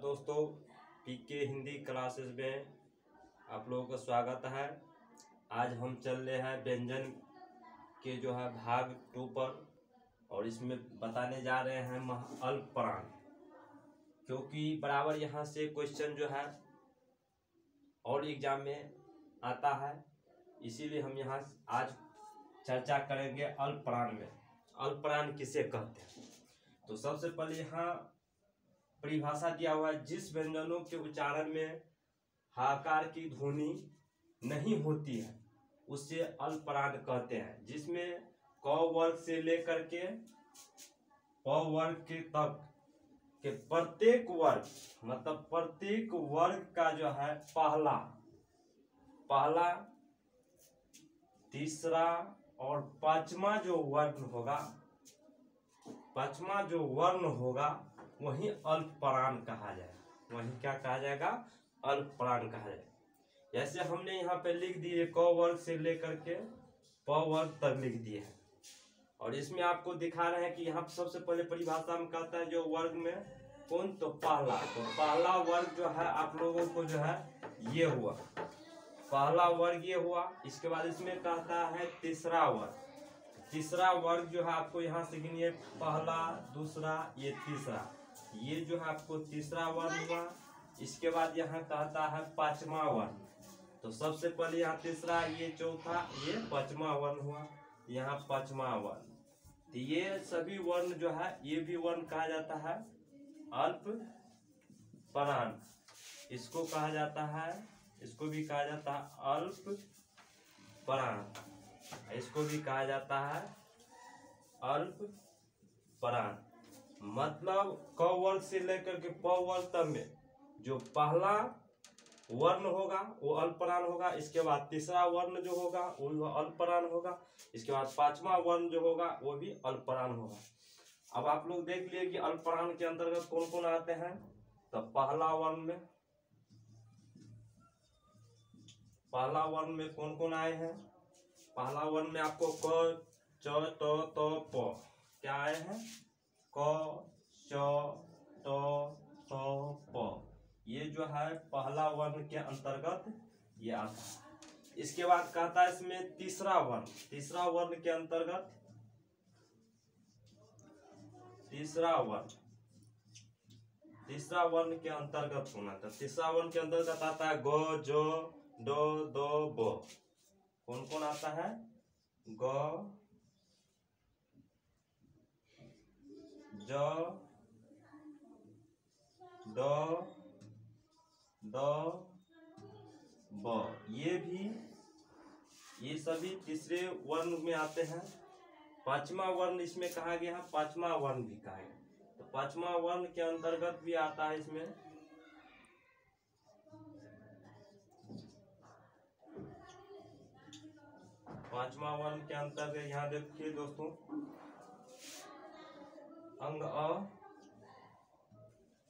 दोस्तों, पीके हिंदी क्लासेस में आप लोगों का स्वागत है। आज हम चल रहे हैं व्यंजन के भाग 2 पर, और इसमें बताने जा रहे हैं अल्पप्राण, क्योंकि बराबर यहाँ से क्वेश्चन और एग्जाम में आता है, इसीलिए हम यहाँ आज चर्चा करेंगे अल्पप्राण में। अल्पप्राण किसे कहते हैं? तो सबसे पहले यहाँ परिभाषा दिया हुआ है, जिस व्यंजनों के उच्चारण में हाकार की ध्वनि नहीं होती है उससे अल्पप्राण कहते हैं। जिसमें क वर्ग से लेकर के प वर्ग के तक के प्रत्येक वर्ग, मतलब प्रत्येक वर्ग का पहला, तीसरा और पांचवा जो वर्ण होगा वही अल्पप्राण कहा जाएगा। वही क्या कहा जाएगा? अल्पप्राण कहा जाएगा। जैसे हमने यहाँ पे लिख दिए क वर्ग से लेकर के प वर्ग तक लिख दिए हैं, और इसमें आपको दिखा रहे हैं कि यहाँ सबसे पहले परिभाषा में कहता है जो वर्ग में कौन, तो पहला वर्ग आप लोगों को ये हुआ, पहला वर्ग ये हुआ। इसके बाद इसमें कहता है तीसरा वर्ग आपको यहाँ से गिनिए, पहला, दूसरा, ये तीसरा, ये आपको तीसरा वर्ण हुआ। इसके बाद यहाँ कहता है पांचवा वर्ण, तो सबसे पहले यहाँ तीसरा, ये चौथा, ये पांचवा वर्ण हुआ, यहाँ पांचवा वर्ण। तो ये सभी वर्ण ये भी वर्ण कहा जाता है अल्पप्राण। इसको कहा जाता है, इसको भी कहा जाता है अल्पप्राण, इसको भी कहा जाता है अल्पप्राण। मतलब क वर्ग से लेकर के प वर्ग तक में जो पहला वर्ण होगा वो अल्पप्राण होगा। इसके बाद तीसरा वर्ण जो होगा वो अल्पप्राण होगा। इसके बाद पांचवा वर्ण जो होगा वो भी अल्पप्राण होगा। अब आप लोग देख लिए कि अल्पप्राण के अंतर्गत कौन कौन आते हैं। तो पहला वर्ण में कौन कौन आए हैं? पहला वर्ण में आपको क, च, त, प क्या आए हैं? क, च, त, प, ये पहला वर्ण के अंतर्गत ये आता है। इसके बाद कहता है इसमें तीसरा वर्ण के अंतर्गत, तीसरा वर्ण के अंतर्गत होना था। तीसरा वर्ण के अंतर्गत आता है ग, ज, ड, द, ब। कौन कौन आता है? ग, ज, ड, द, ब। ये सभी तीसरे वर्ण में आते हैं। पांचवा वर्ण इसमें कहा गया है, पांचवा वर्ण भी कहा गया। तो पांचवा वर्ण के अंतर्गत भी आता है इसमें पांचवा वर्ण के अंतर्गत, यहाँ देखिए दोस्तों, अंग अ,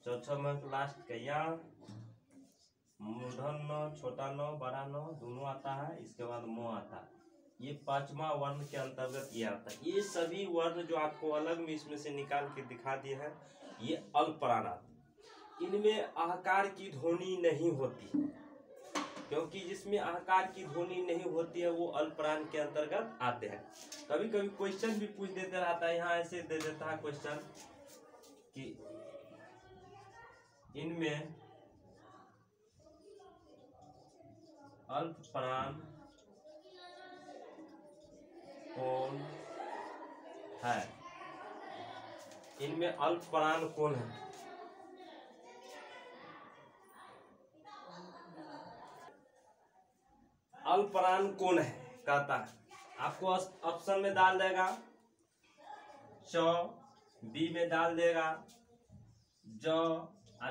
चौथा में लास्ट का या, मूर्धन न, छोटा न, बड़ा न दोनों आता है। इसके बाद मो आता है। ये पांचवा वर्ण के अंतर्गत ये आता है। ये सभी वर्ण जो आपको अलग में इसमें से निकाल के दिखा दिए हैं, ये अल्पप्राण आते। इनमें आकार की ध्वनि नहीं होती, क्योंकि जिसमें आकार की ध्वनि नहीं होती है वो अल्पप्राण के अंतर्गत आते हैं। कभी कभी क्वेश्चन भी पूछ देते रहता है, यहाँ ऐसे दे देता है क्वेश्चन कि इनमें अल्पप्राण कौन है? इनमें अल्पप्राण कौन है? अल्पप्राण कौन है कहता है, आपको ऑप्शन में डाल देगा च, बी में डाल देगा ज,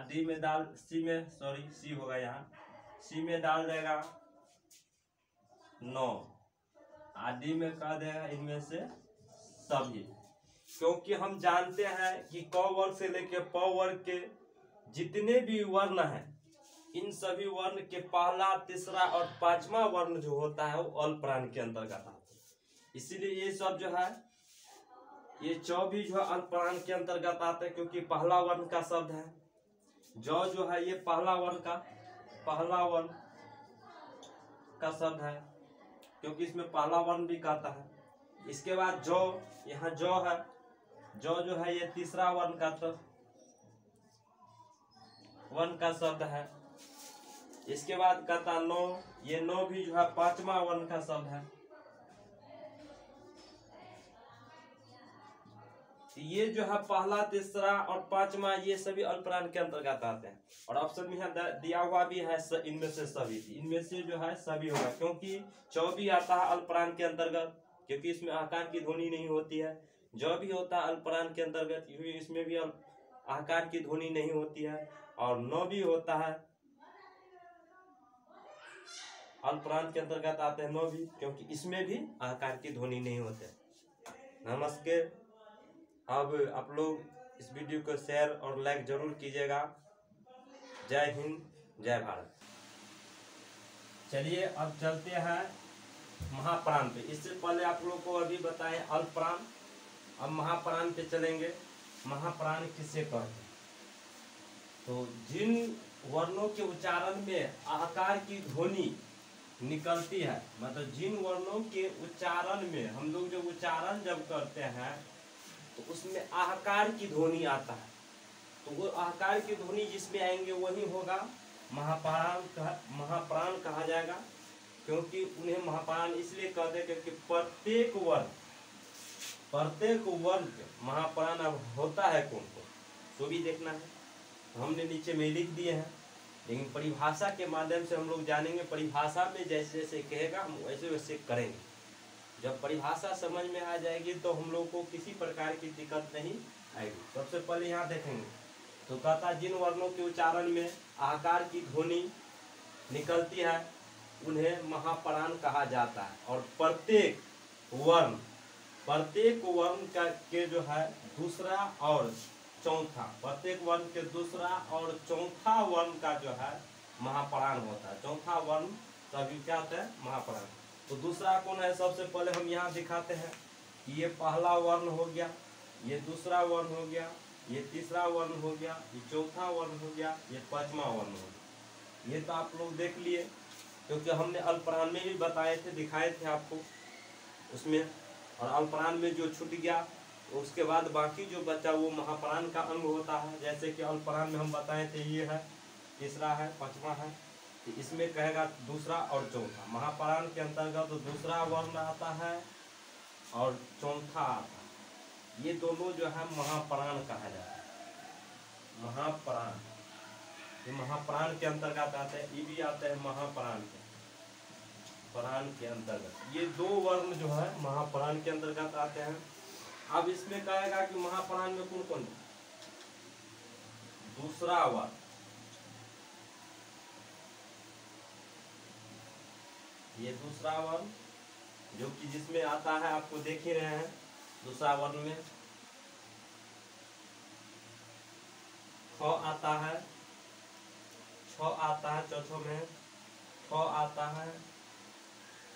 डी में डाल, सी होगा यहाँ, सी में डाल देगा नो, आदि में कह देगा इनमें से सभी। क्योंकि हम जानते हैं कि क वर्ग से लेकर प वर्ग के जितने भी वर्ण हैं, इन सभी वर्ण के पहला, तीसरा और पांचवा वर्ण जो होता है वो अल्पप्राण के अंतर्गत आता है। इसीलिए ये सब ये 24 अल्पप्राण के अंतर्गत आते हैं, क्योंकि पहला वर्ण का शब्द है। जौ जो है ये पहला वर्ण का शब्द है, क्योंकि इसमें पहला वर्ण भी कहता है। इसके बाद जौ, यहाँ जौ है, जौ जो है ये तीसरा वर्ण का शब्द है। इसके बाद कहता नो, ये नो भी जो है पांचवा वर्ण का शब्द है। ये जो है पहला, तीसरा और पांचवा ये सभी अल्पप्राण के अंतर्गत आते हैं। और ऑप्शन में यहाँ दिया हुआ भी है इनमें से सभी, इनमें से जो है सभी होगा, क्योंकि चौ भी आता है अल्पप्राण के अंतर्गत, क्योंकि इसमें आकार की ध्वनि नहीं होती है। जौ भी होता है अल्पप्राण के अंतर्गत, इसमें भी आकार की ध्वनि नहीं होती है। और नौ भी होता है अल्पप्राण के अंतर्गत आते हैं, नौ भी, क्योंकि इसमें भी आकार की ध्वनि नहीं होते। नमस्ते। अब आप लोग इस वीडियो को शेयर और लाइक जरूर कीजिएगा। जय हिंद, जय भारत। चलिए अब चलते हैं महाप्राण पे। इससे पहले आप लोग को अभी बताएं अल्पप्राण, अब महाप्राण पे चलेंगे। महाप्राण किसे कहते हैं? तो जिन वर्णों के उच्चारण में आकार की ध्वनि निकलती है, मतलब जिन वर्णों के उच्चारण में हम लोग जब उच्चारण करते हैं तो उसमें आकार की ध्वनि आता है, तो वो आकार की ध्वनि जिसमें आएंगे वही होगा महाप्राण कहा जाएगा। क्योंकि उन्हें महाप्राण इसलिए कहते हैं क्योंकि प्रत्येक वर्ण महाप्राण अब होता है कौन को तो भी देखना है। तो हमने नीचे में लिख दिए हैं, लेकिन परिभाषा के माध्यम से हम लोग जानेंगे। परिभाषा में जैसे जैसे कहेगा हम वैसे वैसे करेंगे। जब परिभाषा समझ में आ जाएगी तो हम लोग को किसी प्रकार की दिक्कत नहीं आएगी। सबसे पहले यहाँ देखेंगे तो कहता जिन वर्णों के उच्चारण में आकार की ध्वनि निकलती है उन्हें महाप्राण कहा जाता है। और प्रत्येक वर्ण के जो है दूसरा और चौथा, प्रत्येक वर्ण के दूसरा और चौथा वर्ण का जो है महाप्राण होता है। चौथा वर्ण तभी क्या होता है? महाप्राण। तो दूसरा कौन है? सबसे पहले हम यहाँ दिखाते हैं कि ये पहला वर्ण हो गया, ये दूसरा वर्ण हो गया, ये तीसरा वर्ण हो गया, ये चौथा वर्ण हो गया, ये पांचवा वर्ण हो गया। ये तो आप लोग देख लिए, क्योंकि हमने अल्पप्राण में भी बताए थे, दिखाए थे आपको उसमें। और अल्पप्राण में जो छूट गया उसके बाद बाकी जो बचा वो महाप्राण का अंग होता है। जैसे कि अल्पप्राण में हम बताए थे ये है, तीसरा है, पांचवा है, तो इसमें कहेगा दूसरा और चौथा। महाप्राण के अंतर्गत तो दूसरा वर्ण आता है और चौथा आता है। ये दोनों जो है महाप्राण कहा जाता है। महाप्राण, ये महाप्राण के अंतर्गत आते हैं, ये भी आते हैं महाप्राण के अंतर्गत। ये दो वर्ण जो है महाप्राण के अंतर्गत आते हैं। अब इसमें कहेगा कि महाप्राण में कौन कौन? दूसरा वर्ण, ये दूसरा वर्ण जो कि जिसमें आता है आपको देख ही रहे हैं। दूसरा वर्ण में ख आता है, छ आता है, चौथों में ख आता है,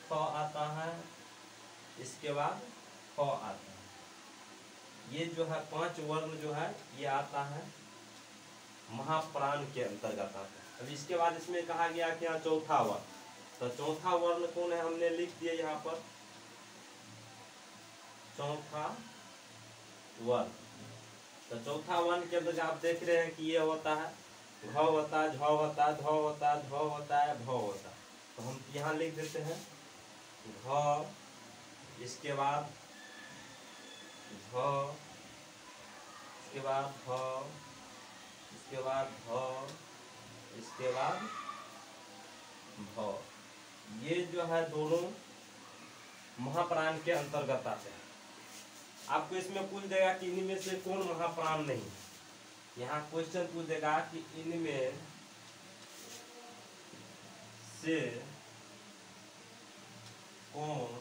ख आता है, इसके बाद ख आता है। ये जो है पांच वर्ण जो है ये आता है महाप्राण के अंतर्गत आता है। अब इसके बाद इसमें कहा गया कि यहाँ चौथा वर्ण, तो चौथा वर्ण कौन है? हमने लिख दिया यहाँ पर चौथा वर्ण। तो चौथा वर्ण के अंदर आप देख रहे हैं कि ये होता है घ होता है, झ होता है, ध होता है, ध होता है, भ होता है। तो हम यहाँ लिख देते हैं घ, इसके बाद झ, इसके बाद भ, इसके बाद भ, इसके बाद भ। ये जो है दोनों महाप्राण के अंतर्गत आते हैं। आपको इसमें पूछ देगा कि इनमें से कौन महाप्राण नहीं। यहाँ क्वेश्चन पूछ देगा कि इनमें से कौन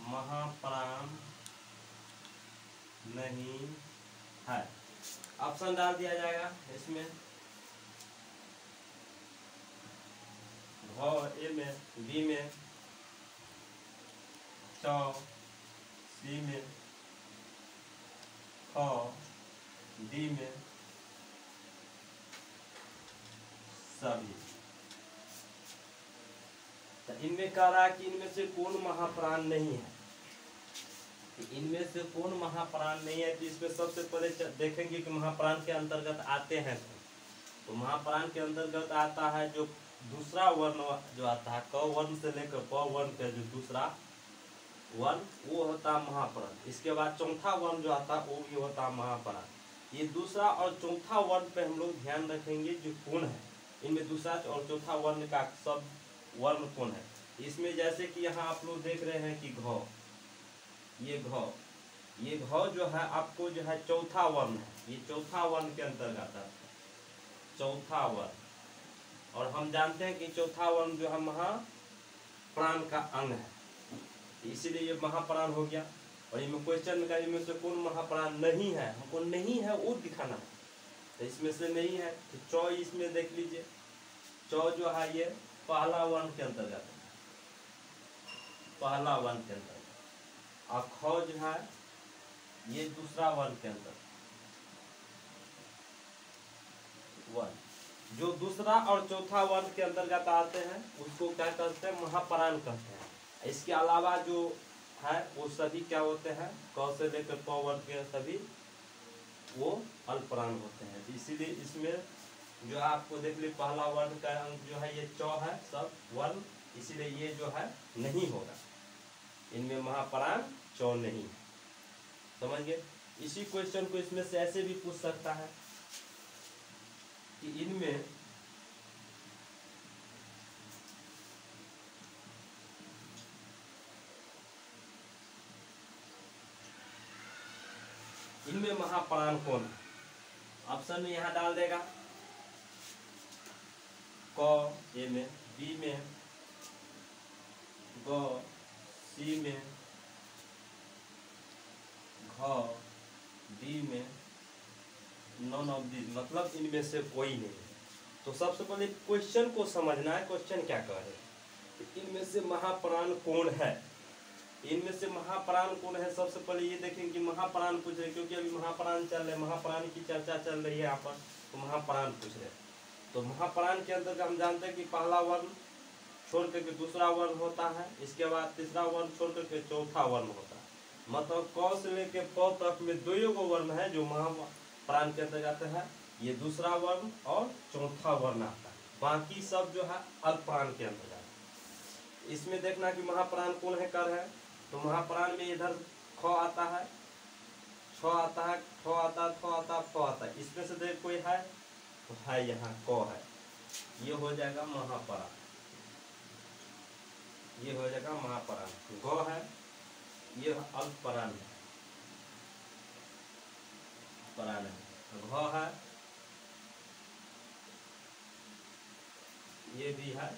महाप्राण नहीं है। ऑप्शन डाल दिया जाएगा इसमें घ ए में, बी में, च सी में, ख डी में, सभी। तो इनमें कह रहा है कि इनमें से कौन महाप्राण नहीं है, इनमें से कौन महाप्राण नहीं है। तो इसमें सबसे पहले देखेंगे कि महाप्राण के अंतर्गत आते हैं। तो महाप्राण के अंतर्गत आता है जो दूसरा वर्ण जो आता है, क वर्ण से लेकर प वर्ण का जो दूसरा वर्ण वो होता है महाप्राण। इसके बाद चौथा वर्ण जो आता है वो भी होता है महाप्राण। ये दूसरा और चौथा वर्ण पे हम लोग ध्यान रखेंगे जो कौन है, इनमें दूसरा और चौथा वर्ण का सब वर्ण कौन है। इसमें जैसे कि यहाँ आप लोग देख रहे हैं कि घ, ये घ जो है आपको जो है चौथा वर्ण है, ये चौथा वर्ण के अंतर्गत आता है, चौथा वर्ण। और हम जानते हैं कि चौथा वर्ण जो है महाप्राण का अंग है, इसीलिए ये महाप्राण हो गया। और इनमें क्वेश्चन का इनमें से कौन महाप्राण नहीं है, हमको नहीं है वो दिखाना है। तो इसमें से नहीं है तो चौ इसमें देख लीजिए, चौ जो है ये पहला वर्ण के अंतर्गत है, पहला वर्ण के अंतर्गत। और ख जो है ये दूसरा वर्ण के अंतर्गत वर्ण। जो दूसरा और चौथा वर्ण के अंतर्गत आते हैं उसको क्या कहते हैं, महाप्राण कहते हैं। इसके अलावा जो है वो सभी क्या होते हैं, क से लेकर प वर्ण के सभी वो अल्पप्राण होते हैं। इसीलिए इसमें जो आपको देख ली पहला वर्ण का अंक जो है ये चौ है सब वर्ण, इसीलिए ये जो है नहीं होगा, इनमें महाप्राण चौ नहीं। समझ गए। इसी क्वेश्चन को इसमें से ऐसे भी पूछ सकता है कि इनमें महाप्राण कौन है। ऑप्शन में यहाँ डाल देगा क ए में, बी में, ग सी में, घ डी में, नॉन ऑफ दी, मतलब इनमें से कोई नहीं है। तो सबसे पहले क्वेश्चन को समझना है, क्वेश्चन क्या कह रहे हैं, इनमें से महाप्राण कौन है, इनमें से महाप्राण कौन है। सबसे पहले ये देखें कि महाप्राण पूछ रहे, क्योंकि अभी महाप्राण चल रहे, महाप्राण की चर्चा चल रही है यहाँ पर, तो महाप्राण पूछ रहे। तो महाप्राण के अंदर हम जानते हैं कि पहला वर्ण छोड़ करके दूसरा वर्ण होता है, इसके बाद तीसरा वर्ण छोड़ करके चौथा वर्ण होता है। मतलब क से लेके प तक में दो वर्ण है जो महाप्राण के अंतर्गत है, ये दूसरा वर्ण और चौथा वर्ण आता है, बाकी सब जो है अल्पप्राण के अंतर्गत। इसमें देखना कि महाप्राण कौन है, कर है। तो महाप्राण में इधर ख आता है, छ आता है, ठ आता है, थ आता है, फ आता है। इसमें से देख कोई है तो है यहाँ क है, ये हो जाएगा महाप्राण, ये हो जाएगा महाप्राण। ग है ये अल्पप्राण है, प्राण है। घ है ये भी है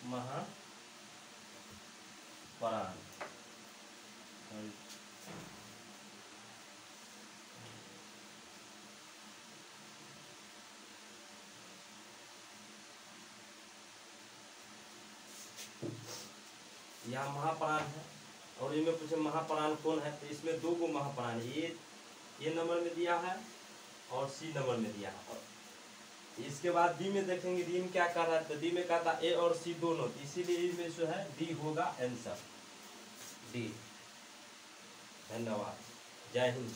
महाप्राण। यहाँ महाप्राण है और इनमें पूछे महाप्राण कौन है, तो इसमें दो गो महाप्राण है, ये नंबर में दिया है और सी नंबर में दिया है। और इसके बाद डी में देखेंगे, डी में क्या कर रहा है, तो डी में कहता है ए और सी दोनों, इसीलिए इसमें जो है डी होगा आंसर, डी। धन्यवाद, जय हिंद।